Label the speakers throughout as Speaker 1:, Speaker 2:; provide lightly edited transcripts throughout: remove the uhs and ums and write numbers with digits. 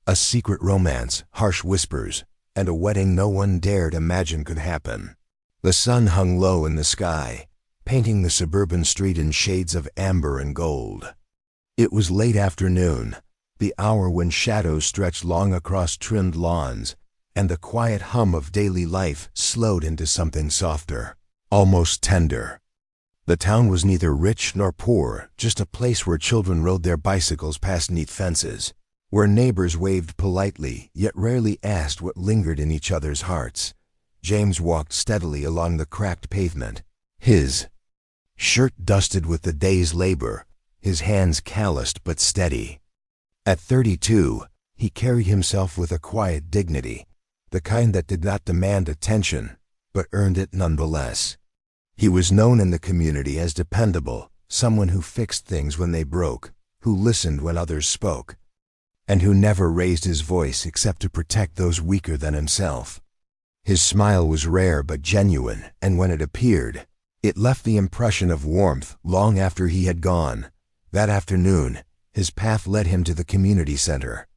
Speaker 1: A secret romance, harsh whispers, and a wedding no one dared imagine could happen. The sun hung low in the sky, painting the suburban street in shades of amber and gold. It was late afternoon, the hour when shadows stretched long across trimmed lawns, and the quiet hum of daily life slowed into something softer, almost tender. The town was neither rich nor poor, just a place where children rode their bicycles past neat fences, where neighbors waved politely, yet rarely asked what lingered in each other's hearts. James walked steadily along the cracked pavement, his shirt dusted with the day's labor, his hands calloused but steady. At 32, he carried himself with a quiet dignity, the kind that did not demand attention, but earned it nonetheless. He was known in the community as dependable, someone who fixed things when they broke, who listened when others spoke, and who never raised his voice except to protect those weaker than himself. His smile was rare but genuine, and when it appeared, it left the impression of warmth long after he had gone. That afternoon, his path led him to the community center.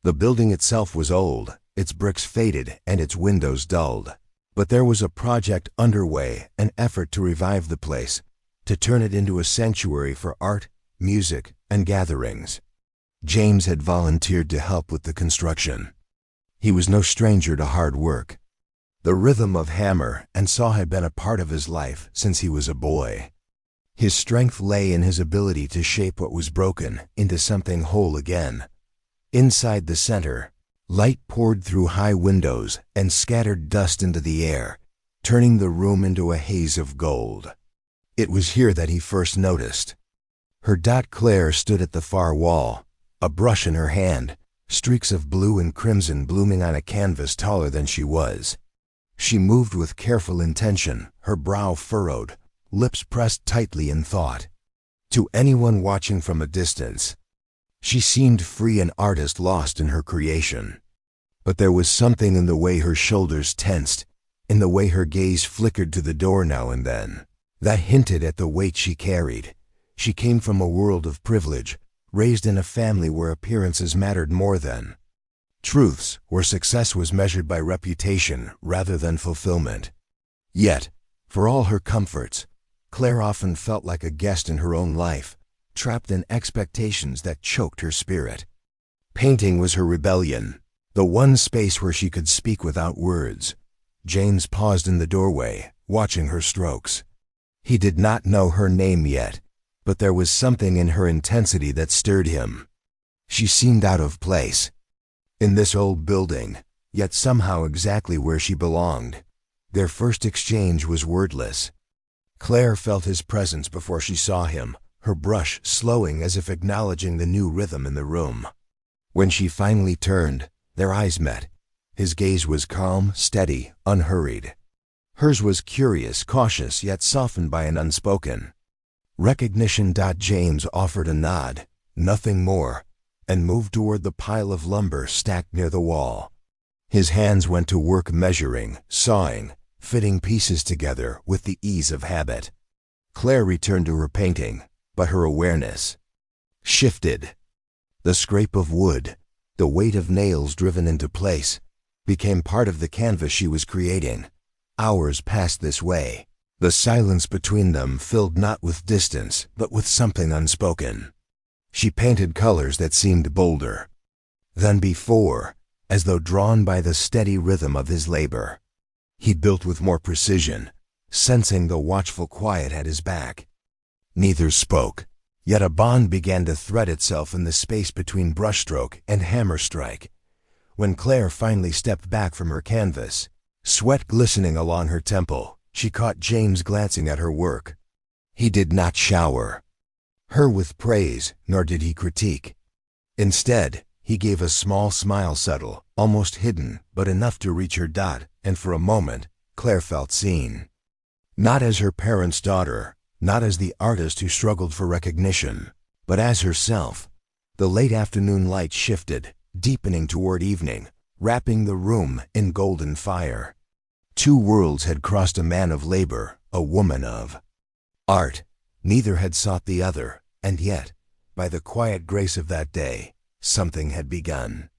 Speaker 1: The building itself was old, its bricks faded and its windows dulled. But there was a project underway, an effort to revive the place, to turn it into a sanctuary for art, music, and gatherings. James had volunteered to help with the construction. He was no stranger to hard work. The rhythm of hammer and saw had been a part of his life since he was a boy. His strength lay in his ability to shape what was broken into something whole again. Inside the center, light poured through high windows and scattered dust into the air, turning the room into a haze of gold. It was here that he first noticed. Her dot Claire stood at the far wall, a brush in her hand, streaks of blue and crimson blooming on a canvas taller than she was. She moved with careful intention, her brow furrowed, lips pressed tightly in thought. To anyone watching from a distance, she seemed free, an artist lost in her creation. But there was something in the way her shoulders tensed, in the way her gaze flickered to the door now and then, that hinted at the weight she carried. She came from a world of privilege, raised in a family where appearances mattered more than truths, where success was measured by reputation rather than fulfillment. Yet, for all her comforts, Claire often felt like a guest in her own life, trapped in expectations that choked her spirit. Painting was her rebellion, the one space where she could speak without words. James paused in the doorway, watching her strokes. He did not know her name yet, but there was something in her intensity that stirred him. She seemed out of place in this old building, yet somehow exactly where she belonged. Their first exchange was wordless. Claire felt his presence before she saw him, her brush slowing as if acknowledging the new rhythm in the room. When she finally turned, their eyes met. His gaze was calm, steady, unhurried. Hers was curious, cautious, yet softened by an unspoken recognition. James offered a nod, nothing more, and moved toward the pile of lumber stacked near the wall. His hands went to work measuring, sawing, fitting pieces together with the ease of habit. Claire returned to her painting, but her awareness shifted. The scrape of wood, the weight of nails driven into place, became part of the canvas she was creating. Hours passed this way, the silence between them filled not with distance, but with something unspoken. She painted colors that seemed bolder than before, as though drawn by the steady rhythm of his labor. He built with more precision, sensing the watchful quiet at his back. Neither spoke, yet a bond began to thread itself in the space between brushstroke and hammer strike. When Claire finally stepped back from her canvas, sweat glistening along her temple, she caught James glancing at her work. He did not shower her with praise, nor did he critique. Instead, he gave a small smile, subtle, almost hidden, but enough to reach her dot, and for a moment, Claire felt seen. Not as her parents' daughter, not as the artist who struggled for recognition, but as herself. The late afternoon light shifted, deepening toward evening, wrapping the room in golden fire. Two worlds had crossed, a man of labor, a woman of art. Neither had sought the other, and yet, by the quiet grace of that day, something had begun.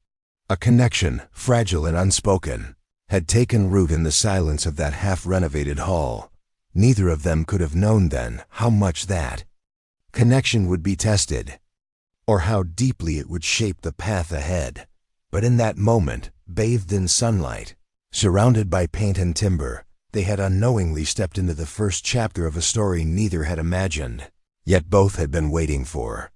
Speaker 1: A connection, fragile and unspoken, had taken root in the silence of that half-renovated hall. Neither of them could have known then how much that connection would be tested, or how deeply it would shape the path ahead. But in that moment, bathed in sunlight, surrounded by paint and timber, they had unknowingly stepped into the first chapter of a story neither had imagined, yet both had been waiting for.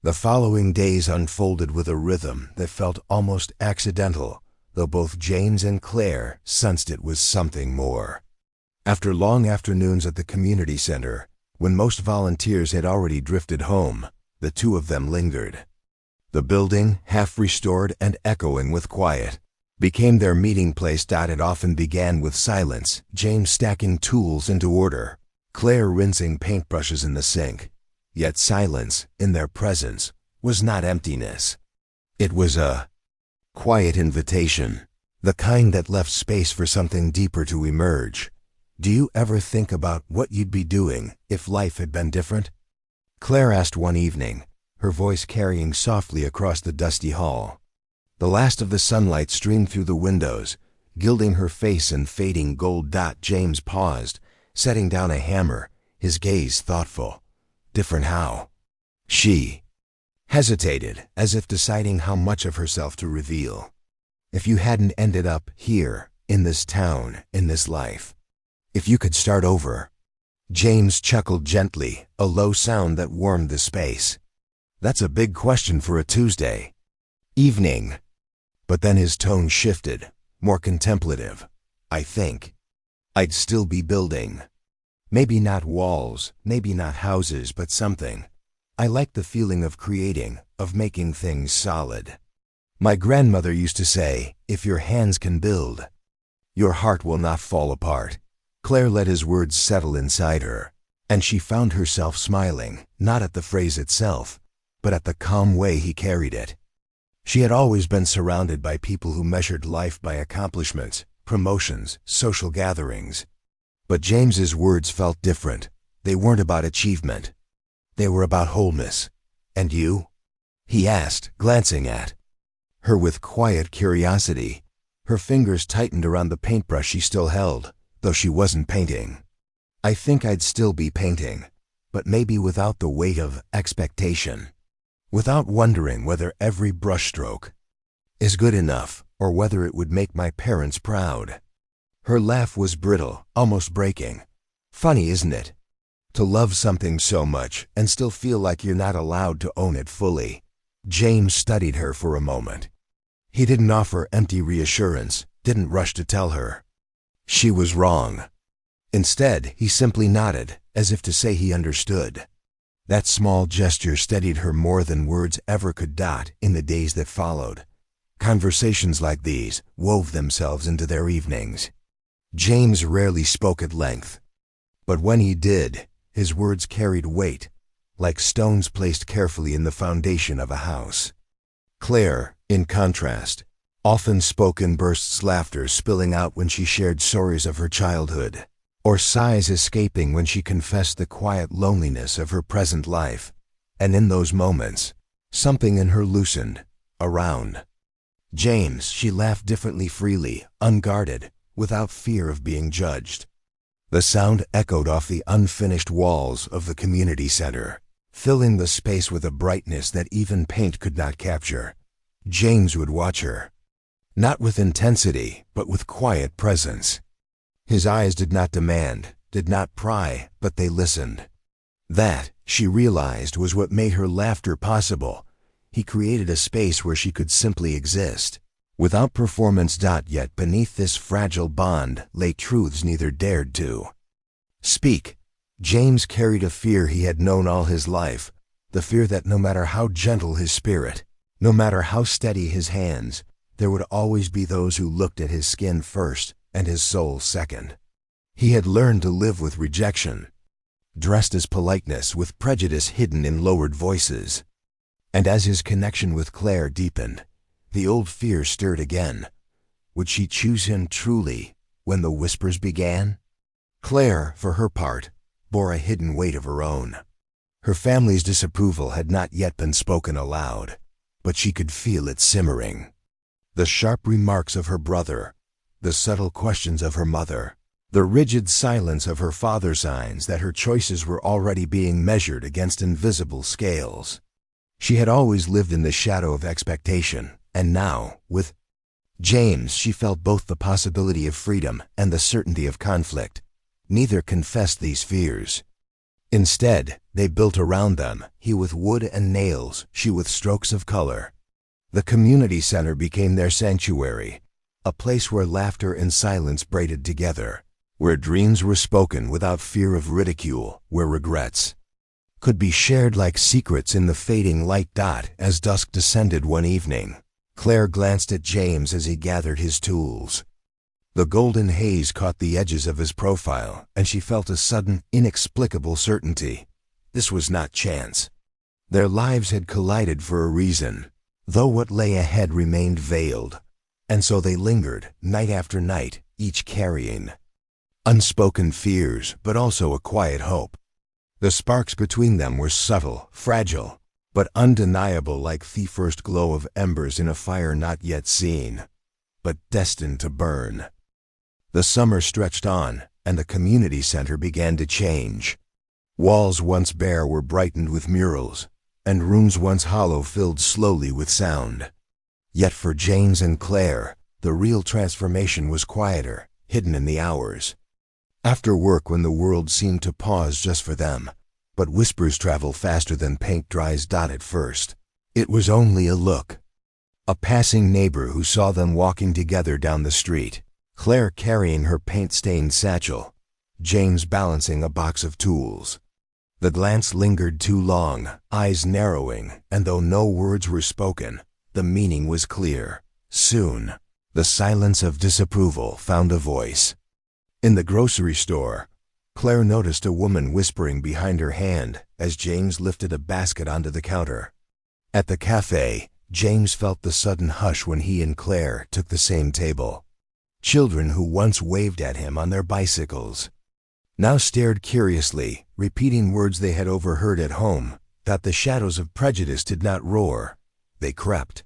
Speaker 1: The following days unfolded with a rhythm that felt almost accidental, though both James and Claire sensed it was something more. After long afternoons at the community center, when most volunteers had already drifted home, the two of them lingered. The building, half restored and echoing with quiet, became their meeting place. It often began with silence, James stacking tools into order, Claire rinsing paintbrushes in the sink. Yet silence, in their presence, was not emptiness. It was a quiet invitation, the kind that left space for something deeper to emerge. Do you ever think about what you'd be doing if life had been different? Claire asked one evening, her voice carrying softly across the dusty hall. The last of the sunlight streamed through the windows, gilding her face and fading gold. James paused, setting down a hammer, his gaze thoughtful. Different how? She hesitated, as if deciding how much of herself to reveal. If you hadn't ended up here, in this town, in this life. If you could start over. James chuckled gently, a low sound that warmed the space. That's a big question for a Tuesday evening. But then his tone shifted, more contemplative. I think I'd still be building. Maybe not walls, maybe not houses, but something. I like the feeling of creating, of making things solid. My grandmother used to say, if your hands can build, your heart will not fall apart. Claire let his words settle inside her, and she found herself smiling, not at the phrase itself, but at the calm way he carried it. She had always been surrounded by people who measured life by accomplishments, promotions, social gatherings. But James's words felt different. They weren't about achievement. They were about wholeness. And you? He asked, glancing at her with quiet curiosity. Her fingers tightened around the paintbrush she still held, though she wasn't painting. I think I'd still be painting, but maybe without the weight of expectation. Without wondering whether every brushstroke is good enough or whether it would make my parents proud. Her laugh was brittle, almost breaking. Funny, isn't it? To love something so much and still feel like you're not allowed to own it fully. James studied her for a moment. He didn't offer empty reassurance, didn't rush to tell her she was wrong. Instead, he simply nodded, as if to say he understood. That small gesture steadied her more than words ever could. In the days that followed, conversations like these wove themselves into their evenings. James rarely spoke at length, but when he did, his words carried weight, like stones placed carefully in the foundation of a house. Claire, in contrast, often spoke in bursts, laughter spilling out when she shared stories of her childhood, or sighs escaping when she confessed the quiet loneliness of her present life. And in those moments, something in her loosened. Around James, she laughed differently, freely, unguarded, without fear of being judged. The sound echoed off the unfinished walls of the community center, filling the space with a brightness that even paint could not capture. James would watch her, not with intensity, but with quiet presence. His eyes did not demand, did not pry, but they listened. That, she realized, was what made her laughter possible. He created a space where she could simply exist, without performance. Yet beneath this fragile bond lay truths neither dared to speak. James carried a fear he had known all his life, the fear that no matter how gentle his spirit, no matter how steady his hands, there would always be those who looked at his skin first and his soul second. He had learned to live with rejection, dressed as politeness, with prejudice hidden in lowered voices. And as his connection with Claire deepened, the old fear stirred again. Would she choose him truly when the whispers began? Claire, for her part, bore a hidden weight of her own. Her family's disapproval had not yet been spoken aloud, but she could feel it simmering. The sharp remarks of her brother, the subtle questions of her mother, the rigid silence of her father signs that her choices were already being measured against invisible scales. She had always lived in the shadow of expectation, and now, with James, she felt both the possibility of freedom and the certainty of conflict. Neither confessed these fears. Instead, they built around them, he with wood and nails, she with strokes of color. The community center became their sanctuary, a place where laughter and silence braided together, where dreams were spoken without fear of ridicule, where regrets could be shared like secrets in the fading light. As dusk descended one evening, Claire glanced at James as he gathered his tools. The golden haze caught the edges of his profile, and she felt a sudden, inexplicable certainty. This was not chance. Their lives had collided for a reason, though what lay ahead remained veiled. And so they lingered, night after night, each carrying unspoken fears, but also a quiet hope. The sparks between them were subtle, fragile, but undeniable, like the first glow of embers in a fire not yet seen, but destined to burn. The summer stretched on, and the community center began to change. Walls once bare were brightened with murals, and rooms once hollow filled slowly with sound. Yet for James and Claire, the real transformation was quieter, hidden in the hours. After work, when the world seemed to pause just for them, but whispers travel faster than paint dries. At first, it was only a look. A passing neighbor who saw them walking together down the street, Claire carrying her paint-stained satchel, James balancing a box of tools. The glance lingered too long, eyes narrowing, and though no words were spoken, the meaning was clear. Soon, the silence of disapproval found a voice. In the grocery store, Claire noticed a woman whispering behind her hand as James lifted a basket onto the counter. At the cafe, James felt the sudden hush when he and Claire took the same table. Children who once waved at him on their bicycles now stared curiously, repeating words they had overheard at home, that the shadows of prejudice did not roar, they crept.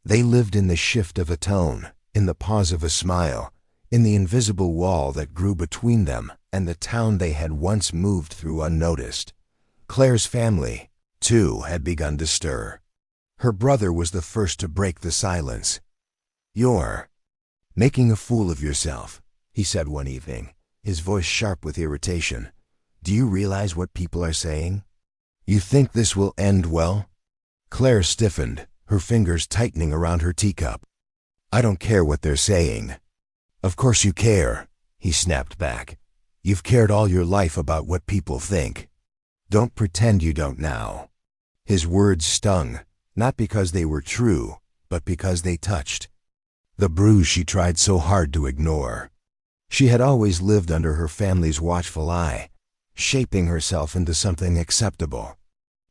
Speaker 1: They lived in the shift of a tone, in the pause of a smile, in the invisible wall that grew between them and the town they had once moved through unnoticed. Claire's family, too, had begun to stir. Her brother was the first to break the silence. "You're making a fool of yourself," he said one evening, his voice sharp with irritation. "Do you realize what people are saying? You think this will end well?" Claire stiffened, her fingers tightening around her teacup. "I don't care what they're saying." "Of course you care," he snapped back. "You've cared all your life about what people think. Don't pretend you don't now." His words stung, not because they were true, but because they touched the bruise she tried so hard to ignore. She had always lived under her family's watchful eye, shaping herself into something acceptable.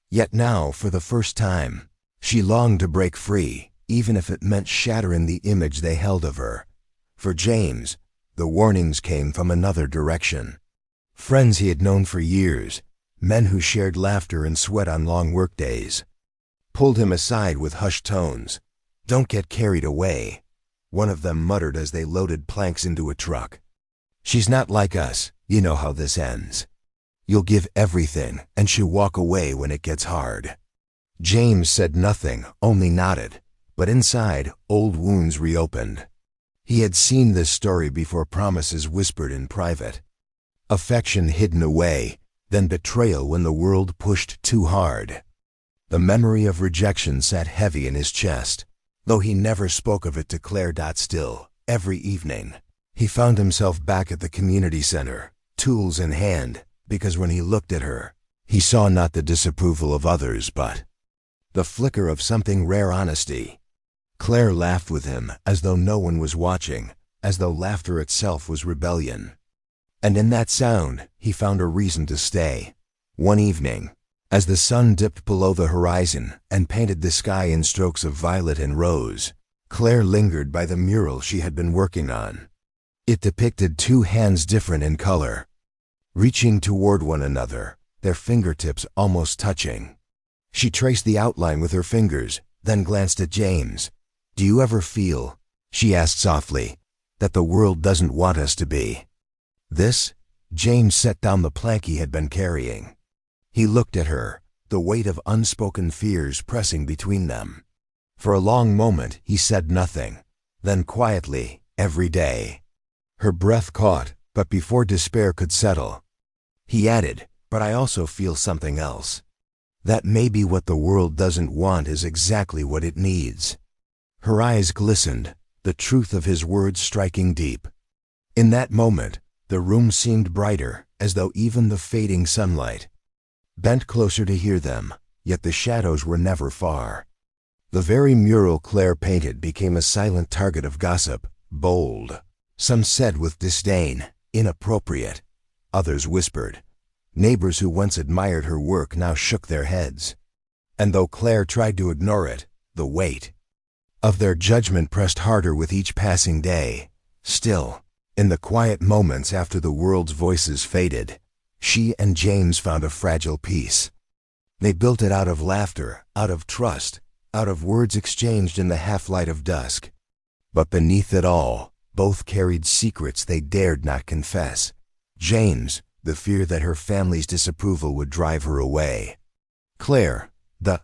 Speaker 1: Yet now, for the first time, she longed to break free, even if it meant shattering the image they held of her. For James, the warnings came from another direction. Friends he had known for years, men who shared laughter and sweat on long workdays, pulled him aside with hushed tones. "Don't get carried away," one of them muttered as they loaded planks into a truck. "She's not like us, you know how this ends. You'll give everything, and she'll walk away when it gets hard." James said nothing, only nodded, but inside, old wounds reopened. He had seen this story before, promises whispered in private, affection hidden away, then betrayal when the world pushed too hard. The memory of rejection sat heavy in his chest, though he never spoke of it to Claire. Still, every evening, he found himself back at the community center, tools in hand, because when he looked at her, he saw not the disapproval of others but the flicker of something rare, honesty. Claire laughed with him as though no one was watching, as though laughter itself was rebellion. And in that sound, he found a reason to stay. One evening, as the sun dipped below the horizon and painted the sky in strokes of violet and rose, Claire lingered by the mural she had been working on. It depicted two hands different in color, reaching toward one another, their fingertips almost touching. She traced the outline with her fingers, then glanced at James. "Do you ever feel," she asked softly, "that the world doesn't want us to be?" This, James set down the plank he had been carrying. He looked at her, the weight of unspoken fears pressing between them. For a long moment he said nothing, then quietly, "Every day." Her breath caught, but before despair could settle, he added, "But I also feel something else. That maybe what the world doesn't want is exactly what it needs." Her eyes glistened, the truth of his words striking deep. In that moment, the room seemed brighter, as though even the fading sunlight bent closer to hear them, yet the shadows were never far. The very mural Claire painted became a silent target of gossip, bold. Some said with disdain, "Inappropriate." Others whispered. Neighbors who once admired her work now shook their heads. And though Claire tried to ignore it, the weight of their judgment pressed harder with each passing day. Still, in the quiet moments after the world's voices faded, she and James found a fragile peace. They built it out of laughter, out of trust, out of words exchanged in the half-light of dusk. But beneath it all, both carried secrets they dared not confess. James, the fear that her family's disapproval would drive her away. Claire, the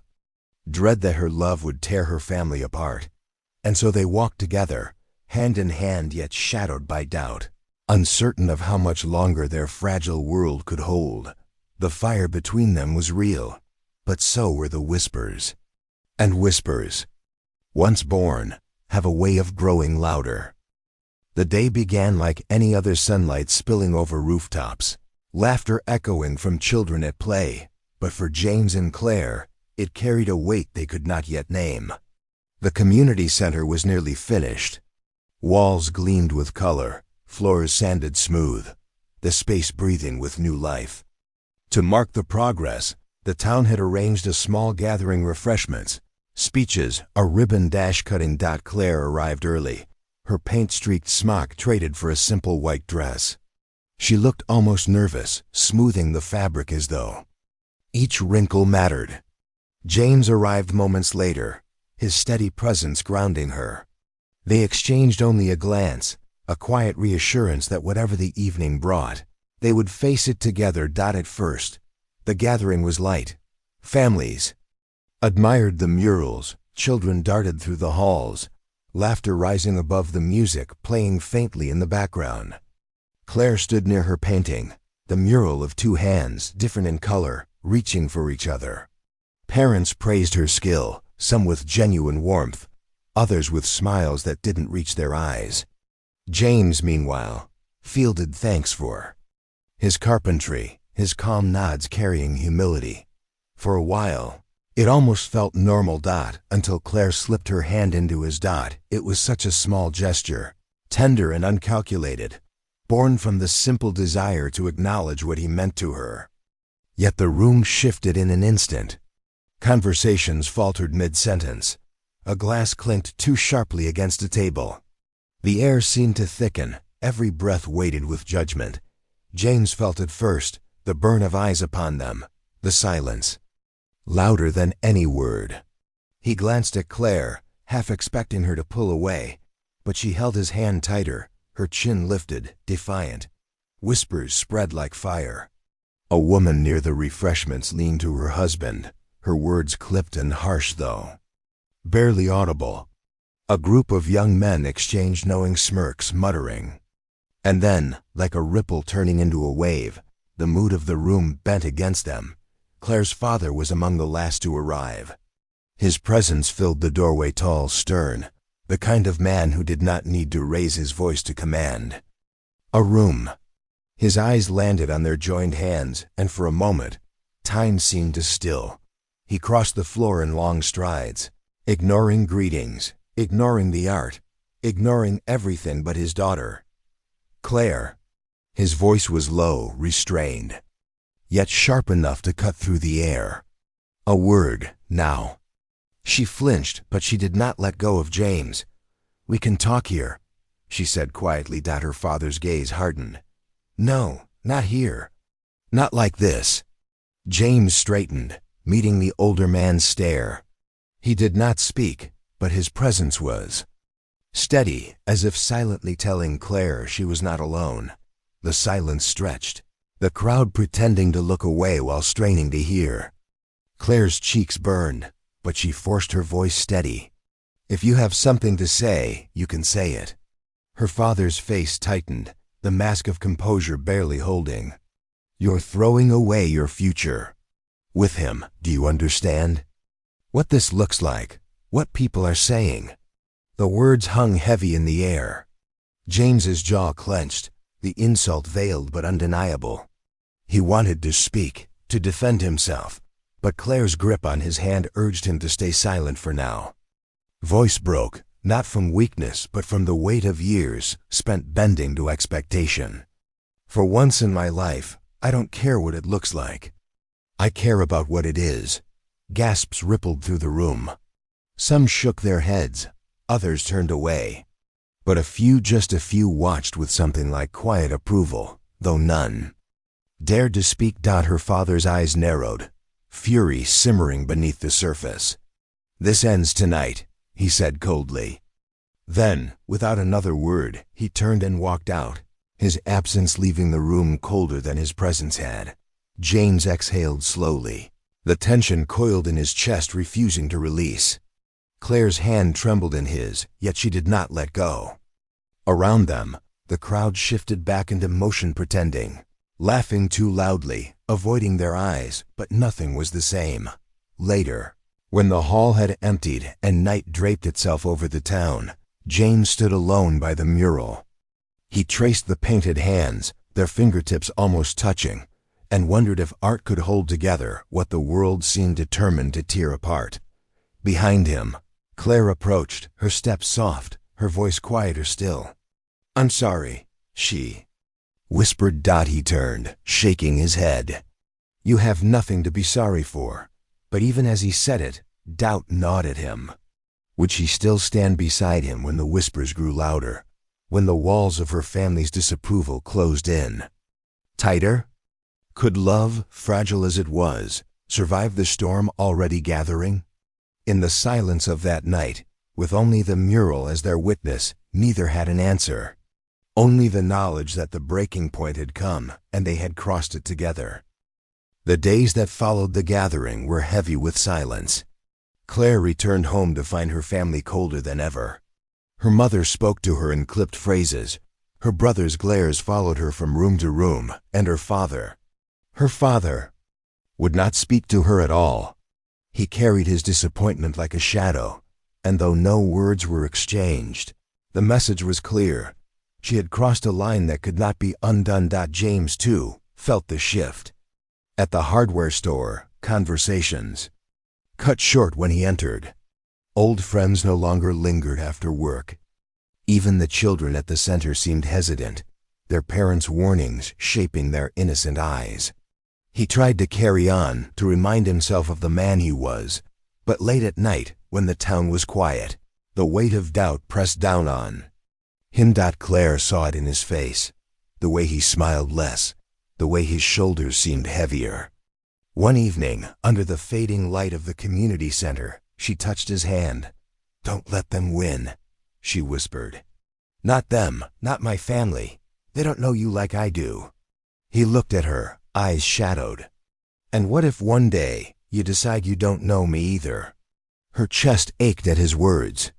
Speaker 1: dread that her love would tear her family apart. And so they walked together, hand in hand yet shadowed by doubt, uncertain of how much longer their fragile world could hold. The fire between them was real, but so were the whispers. And whispers, once born, have a way of growing louder. The day began like any other sunlight spilling over rooftops, laughter echoing from children at play, but for James and Claire, it carried a weight they could not yet name. The community center was nearly finished. Walls gleamed with color, floors sanded smooth, the space breathing with new life. To mark the progress, the town had arranged a small gathering refreshments, speeches, a ribbon dash-cutting. Claire arrived early, her paint-streaked smock traded for a simple white dress. She looked almost nervous, smoothing the fabric as though each wrinkle mattered. James arrived moments later, his steady presence grounding her. They exchanged only a glance, a quiet reassurance that whatever the evening brought, they would face it together. At first, the gathering was light. Families admired the murals, children darted through the halls, laughter rising above the music playing faintly in the background. Claire stood near her painting, the mural of two hands, different in color, reaching for each other. Parents praised her skill, some with genuine warmth, others with smiles that didn't reach their eyes. James, meanwhile, fielded thanks for his carpentry, his calm nods carrying humility. For a while, it almost felt normal. Until Claire slipped her hand into his. It was such a small gesture, tender and uncalculated, born from the simple desire to acknowledge what he meant to her. Yet the room shifted in an instant. Conversations faltered mid-sentence. A glass clinked too sharply against a table. The air seemed to thicken, every breath weighted with judgment. James felt it first, the burn of eyes upon them, the silence, louder than any word. He glanced at Claire, half expecting her to pull away, but she held his hand tighter, her chin lifted, defiant. Whispers spread like fire. A woman near the refreshments leaned to her husband, her words clipped and harsh though barely audible. A group of young men exchanged knowing smirks, muttering. And then, like a ripple turning into a wave, the mood of the room bent against them. Claire's father was among the last to arrive. His presence filled the doorway, tall, stern, the kind of man who did not need to raise his voice to command a room. His eyes landed on their joined hands, and for a moment, time seemed to still. He crossed the floor in long strides, ignoring greetings, ignoring the art, ignoring everything but his daughter. Claire. His voice was low, restrained, yet sharp enough to cut through the air. A word, now. She flinched, but she did not let go of James. "We can talk here," she said quietly. Her father's gaze hardened. "No, not here. Not like this." James straightened, meeting the older man's stare. He did not speak, but his presence was steady, as if silently telling Claire she was not alone. The silence stretched, the crowd pretending to look away while straining to hear. Claire's cheeks burned, but she forced her voice steady. "If you have something to say, you can say it." Her father's face tightened, the mask of composure barely holding. "You're throwing away your future. With him, do you understand? What this looks like, what people are saying." The words hung heavy in the air. James's jaw clenched, the insult veiled but undeniable. He wanted to speak, to defend himself, but Claire's grip on his hand urged him to stay silent for now. Voice broke, not from weakness but from the weight of years spent bending to expectation. "For once in my life, I don't care what it looks like. I care about what it is." Gasps rippled through the room. Some shook their heads, others turned away. But just a few watched with something like quiet approval, though none dared to speak. Her father's eyes narrowed, fury simmering beneath the surface. "This ends tonight," he said coldly. Then, without another word, he turned and walked out, his absence leaving the room colder than his presence had. James exhaled slowly, the tension coiled in his chest refusing to release. Claire's hand trembled in his, yet she did not let go. Around them, the crowd shifted back into motion, pretending, laughing too loudly, avoiding their eyes, but nothing was the same. Later, when the hall had emptied and night draped itself over the town, James stood alone by the mural. He traced the painted hands, their fingertips almost touching, and wondered if art could hold together what the world seemed determined to tear apart. Behind him, Claire approached, her step soft, her voice quieter still. "I'm sorry," she whispered. He turned, shaking his head. "You have nothing to be sorry for." But even as he said it, doubt gnawed at him. Would she still stand beside him when the whispers grew louder, when the walls of her family's disapproval closed in tighter? Could love, fragile as it was, survive the storm already gathering? In the silence of that night, with only the mural as their witness, neither had an answer. Only the knowledge that the breaking point had come and they had crossed it together. The days that followed the gathering were heavy with silence. Claire returned home to find her family colder than ever. Her mother spoke to her in clipped phrases. Her brother's glares followed her from room to room, and her father would not speak to her at all. He carried his disappointment like a shadow, and though no words were exchanged, the message was clear. She had crossed a line that could not be undone. James, too, felt the shift. At the hardware store, conversations cut short when he entered. Old friends no longer lingered after work. Even the children at the center seemed hesitant, their parents' warnings shaping their innocent eyes. He tried to carry on, to remind himself of the man he was, but late at night, when the town was quiet, the weight of doubt pressed down on him. Claire saw it in his face, the way he smiled less, the way his shoulders seemed heavier. One evening, under the fading light of the community center, she touched his hand. "Don't let them win," she whispered. "Not them, not my family. They don't know you like I do." He looked at her, eyes shadowed. "And what if one day you decide you don't know me either?" Her chest ached at his words.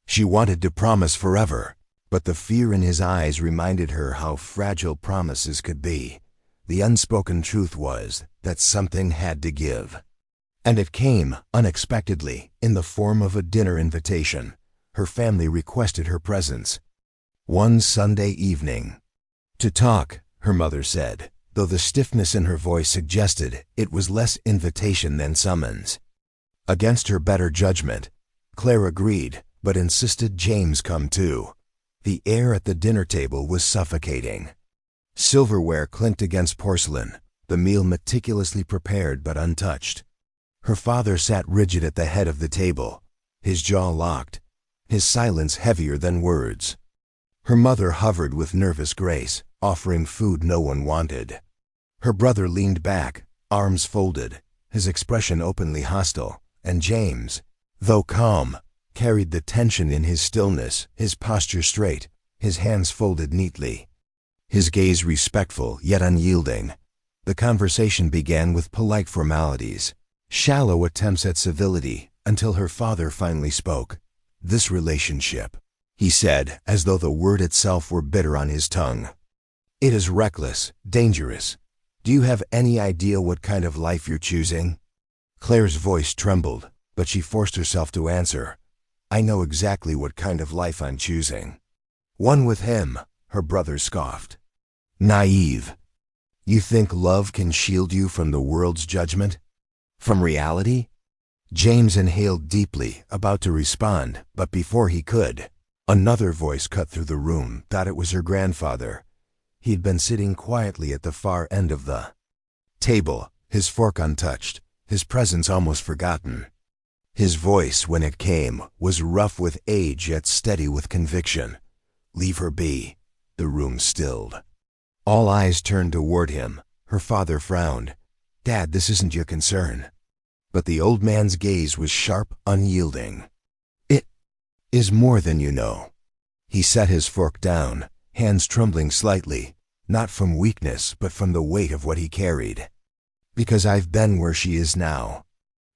Speaker 1: She wanted to promise forever, but the fear in his eyes reminded her how fragile promises could be. The unspoken truth was that something had to give. And it came, unexpectedly, in the form of a dinner invitation. Her family requested her presence. One Sunday evening. "To talk," her mother said, though the stiffness in her voice suggested it was less invitation than summons. Against her better judgment, Claire agreed, but insisted James come too. The air at the dinner table was suffocating. Silverware clinked against porcelain, the meal meticulously prepared but untouched. Her father sat rigid at the head of the table, his jaw locked, his silence heavier than words. Her mother hovered with nervous grace, offering food no one wanted. Her brother leaned back, arms folded, his expression openly hostile, and James, though calm, carried the tension in his stillness, his posture straight, his hands folded neatly, his gaze respectful yet unyielding. The conversation began with polite formalities, shallow attempts at civility, until her father finally spoke. "This relationship," he said, as though the word itself were bitter on his tongue. "It is reckless, dangerous. Do you have any idea what kind of life you're choosing?" Claire's voice trembled, but she forced herself to answer. "I know exactly what kind of life I'm choosing." "One with him," her brother scoffed. "Naive. You think love can shield you from the world's judgment? From reality?" James inhaled deeply, about to respond, but before he could, another voice cut through the room. Thought it was her grandfather. He'd been sitting quietly at the far end of the table, his fork untouched, his presence almost forgotten. His voice, when it came, was rough with age yet steady with conviction. "Leave her be." The room stilled. All eyes turned toward him. Her father frowned. "Dad, this isn't your concern." But the old man's gaze was sharp, unyielding. "It is more than you know." He set his fork down, hands trembling slightly, not from weakness but from the weight of what he carried. "Because I've been where she is now.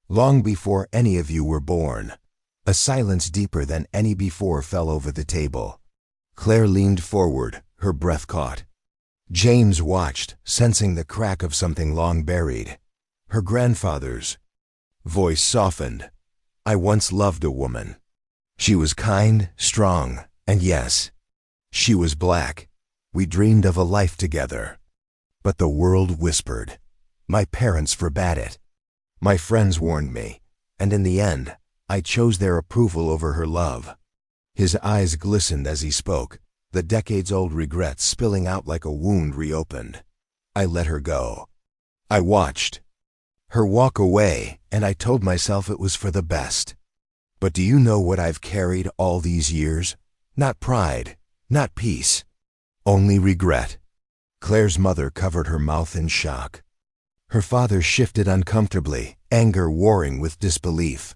Speaker 1: Long before any of you were born." A silence deeper than any before fell over the table. Claire leaned forward, her breath caught. James watched, sensing the crack of something long buried. Her grandfather's voice softened. "I once loved a woman. She was kind, strong, and yes, she was black. We dreamed of a life together. But the world whispered. My parents forbade it. My friends warned me, and in the end, I chose their approval over her love." His eyes glistened as he spoke, the decades-old regrets spilling out like a wound reopened. "I let her go. I watched her walk away, and I told myself it was for the best. But do you know what I've carried all these years? Not pride, not peace, only regret." Claire's mother covered her mouth in shock. Her father shifted uncomfortably, anger warring with disbelief.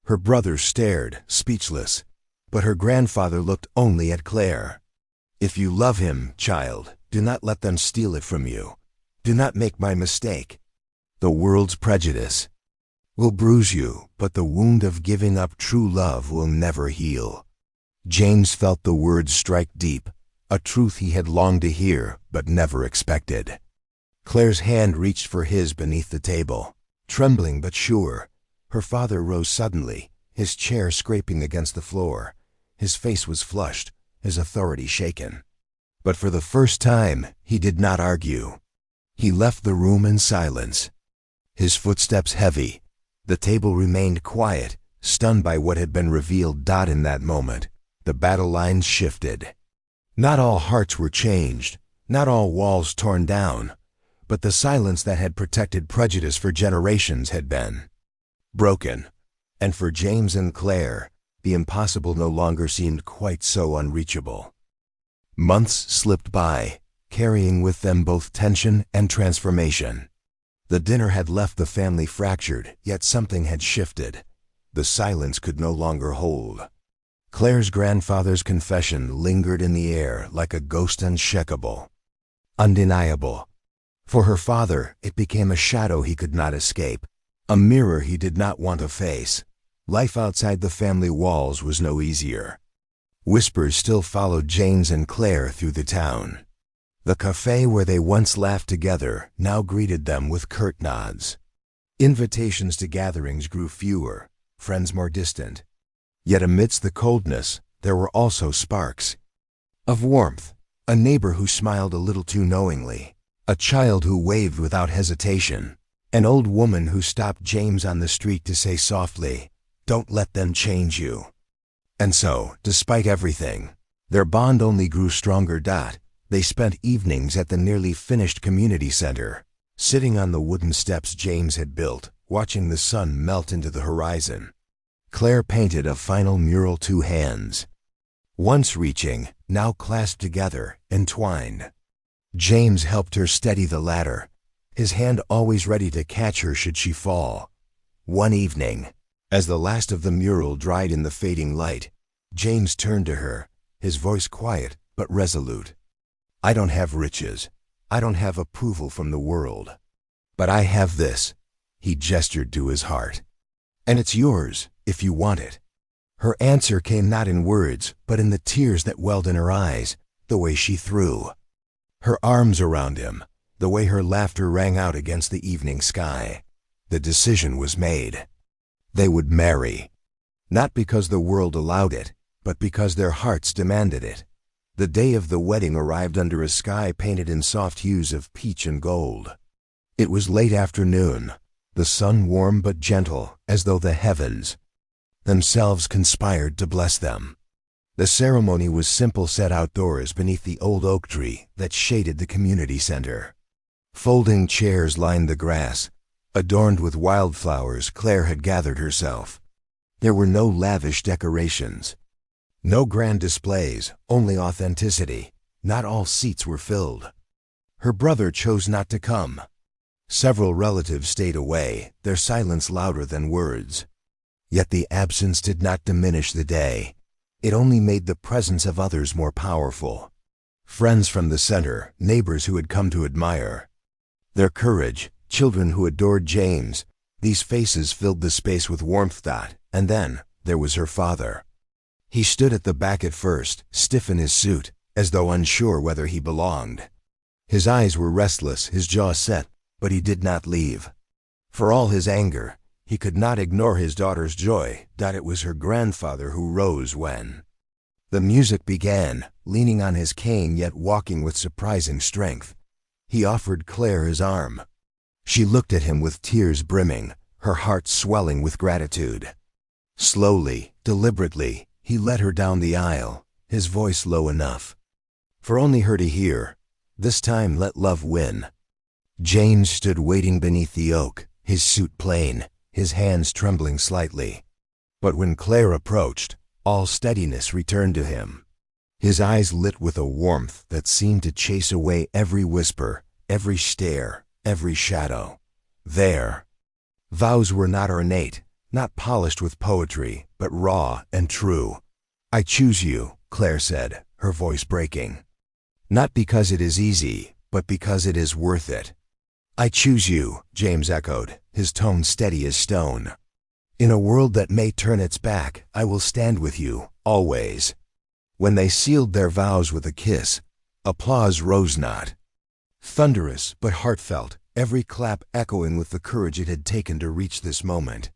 Speaker 1: Her brother stared, speechless, but her grandfather looked only at Claire. "If you love him, child, do not let them steal it from you. Do not make my mistake. The world's prejudice will bruise you, but the wound of giving up true love will never heal." James felt the words strike deep, a truth he had longed to hear but never expected. Claire's hand reached for his beneath the table. Trembling but sure, her father rose suddenly, his chair scraping against the floor. His face was flushed, his authority shaken. But for the first time, he did not argue. He left the room in silence, his footsteps heavy. The table remained quiet, stunned by what had been revealed. In that moment, the battle lines shifted. Not all hearts were changed, not all walls torn down, but the silence that had protected prejudice for generations had been broken. And for James and Claire, the impossible no longer seemed quite so unreachable. Months slipped by, carrying with them both tension and transformation. The dinner had left the family fractured, yet something had shifted. The silence could no longer hold. Claire's grandfather's confession lingered in the air like a ghost, unshakable, undeniable. For her father, it became a shadow he could not escape, a mirror he did not want to face. Life outside the family walls was no easier. Whispers still followed James and Claire through the town. The cafe where they once laughed together now greeted them with curt nods. Invitations to gatherings grew fewer, friends more distant. Yet amidst the coldness, there were also sparks of warmth. A neighbor who smiled a little too knowingly, a child who waved without hesitation, an old woman who stopped James on the street to say softly, "Don't let them change you." And so, despite everything, their bond only grew stronger. They spent evenings at the nearly finished community center, sitting on the wooden steps James had built, watching the sun melt into the horizon. Claire painted a final mural, two hands, once reaching, now clasped together, entwined. James helped her steady the ladder, his hand always ready to catch her should she fall. One evening, As the last of the mural dried in the fading light, James turned to her, his voice quiet but resolute. "I don't have riches. I don't have approval from the world. But I have this." He gestured to his heart. "And it's yours, if you want it." Her answer came not in words, but in the tears that welled in her eyes, the way she threw her arms around him, the way her laughter rang out against the evening sky. The decision was made. They would marry. Not because the world allowed it, but because their hearts demanded it. The day of the wedding arrived under a sky painted in soft hues of peach and gold. It was late afternoon, the sun warm but gentle, as though the heavens themselves conspired to bless them. The ceremony was simple, set outdoors beneath the old oak tree that shaded the community center. Folding chairs lined the grass. Adorned with wildflowers, Claire had gathered herself. There were no lavish decorations. No grand displays, only authenticity. Not all seats were filled. Her brother chose not to come. Several relatives stayed away, their silence louder than words. Yet the absence did not diminish the day. It only made the presence of others more powerful. Friends from the center, neighbors who had come to admire their courage, children who adored James. These faces filled the space with warmth. And then there was her father. He stood at the back at first, stiff in his suit, as though unsure whether he belonged. His eyes were restless, his jaw set, but he did not leave. For all his anger, he could not ignore his daughter's joy. It was her grandfather who rose when the music began, leaning on his cane yet walking with surprising strength. He offered Claire his arm. She looked at him with tears brimming, her heart swelling with gratitude. Slowly, deliberately, he led her down the aisle, his voice low enough for only her to hear. "This time let love win." James stood waiting beneath the oak, his suit plain, his hands trembling slightly. But when Claire approached, all steadiness returned to him. His eyes lit with a warmth that seemed to chase away every whisper, every stare, every shadow. Their vows were not ornate, not polished with poetry, but raw and true. "I choose you," Claire said, her voice breaking. "Not because it is easy, but because it is worth it." "I choose you," James echoed, his tone steady as stone. "In a world that may turn its back, I will stand with you, always." When they sealed their vows with a kiss, applause rose not. Thunderous but heartfelt, every clap echoing with the courage it had taken to reach this moment.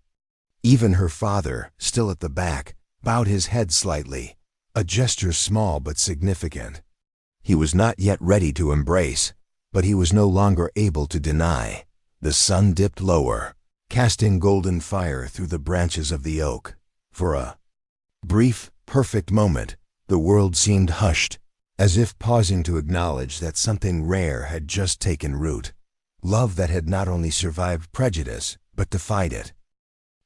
Speaker 1: Even her father, still at the back, bowed his head slightly, a gesture small but significant. He was not yet ready to embrace, but he was no longer able to deny. The sun dipped lower, casting golden fire through the branches of the oak. For a brief, perfect moment, the world seemed hushed, as if pausing to acknowledge that something rare had just taken root. Love that had not only survived prejudice, but defied it.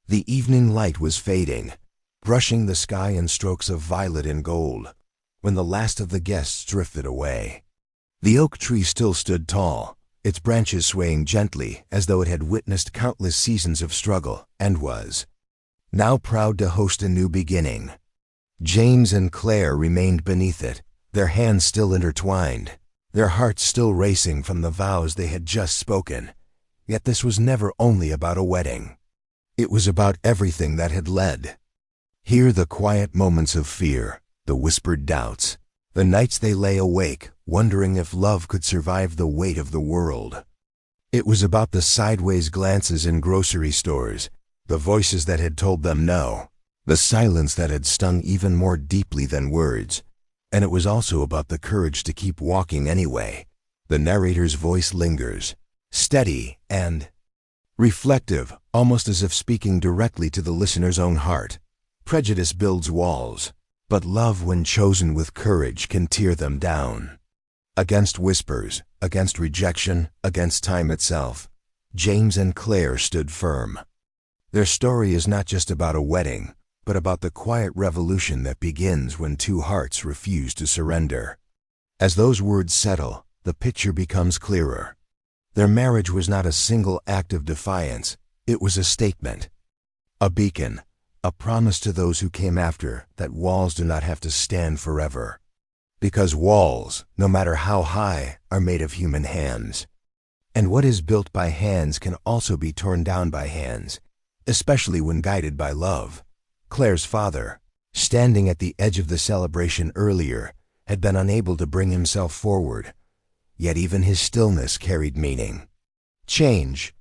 Speaker 1: The evening light was fading, brushing the sky in strokes of violet and gold, when the last of the guests drifted away. The oak tree still stood tall, its branches swaying gently as though it had witnessed countless seasons of struggle, and was now proud to host a new beginning. James and Claire remained beneath it, their hands still intertwined, their hearts still racing from the vows they had just spoken. Yet this was never only about a wedding. It was about everything that had led. Here the quiet moments of fear, the whispered doubts, the nights they lay awake, wondering if love could survive the weight of the world. It was about the sideways glances in grocery stores, the voices that had told them no, the silence that had stung even more deeply than words. And it was also about the courage to keep walking anyway. The narrator's voice lingers, steady and reflective, almost as if speaking directly to the listener's own heart. Prejudice builds walls, but love, when chosen with courage, can tear them down. Against whispers, against rejection, against time itself, James and Claire stood firm. Their story is not just about a wedding, but about the quiet revolution that begins when two hearts refuse to surrender. As those words settle, the picture becomes clearer. Their marriage was not a single act of defiance, it was a statement. A beacon, a promise to those who came after that walls do not have to stand forever. Because walls, no matter how high, are made of human hands. And what is built by hands can also be torn down by hands, especially when guided by love. Claire's father, standing at the edge of the celebration earlier, had been unable to bring himself forward, yet even his stillness carried meaning. Change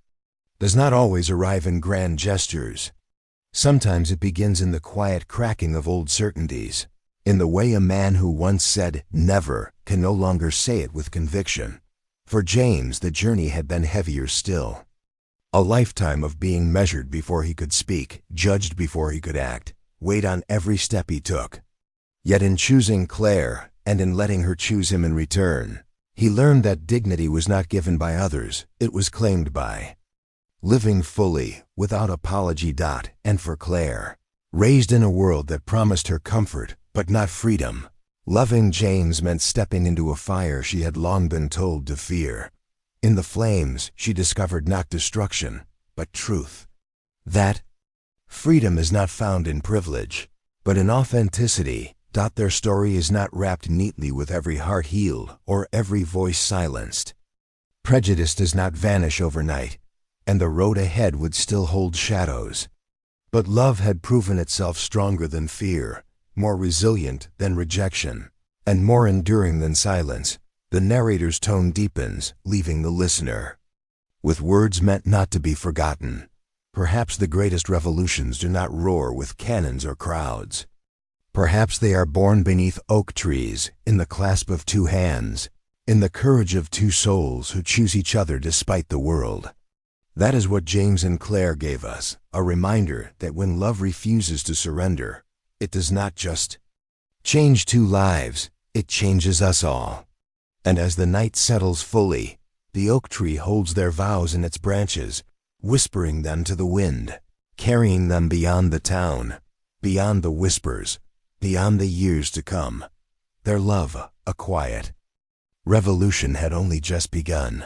Speaker 1: does not always arrive in grand gestures. Sometimes it begins in the quiet cracking of old certainties, in the way a man who once said never can no longer say it with conviction. For James, the journey had been heavier still. A lifetime of being measured before he could speak, judged before he could act, weighed on every step he took. Yet in choosing Claire, and in letting her choose him in return, he learned that dignity was not given by others, it was claimed by. Living fully, without apology. And for Claire, raised in a world that promised her comfort, but not freedom, loving James meant stepping into a fire she had long been told to fear. In the flames, she discovered not destruction, but truth. That freedom is not found in privilege, but in authenticity. Their story is not wrapped neatly with every heart healed or every voice silenced. Prejudice does not vanish overnight, and the road ahead would still hold shadows. But love had proven itself stronger than fear, more resilient than rejection, and more enduring than silence. The narrator's tone deepens, leaving the listener with words meant not to be forgotten. Perhaps the greatest revolutions do not roar with cannons or crowds. Perhaps they are born beneath oak trees, in the clasp of two hands, in the courage of two souls who choose each other despite the world. That is what James and Claire gave us, a reminder that when love refuses to surrender, it does not just change two lives, it changes us all. And as the night settles fully, the oak tree holds their vows in its branches, whispering them to the wind, carrying them beyond the town, beyond the whispers, beyond the years to come. Their love, a quiet revolution, had only just begun.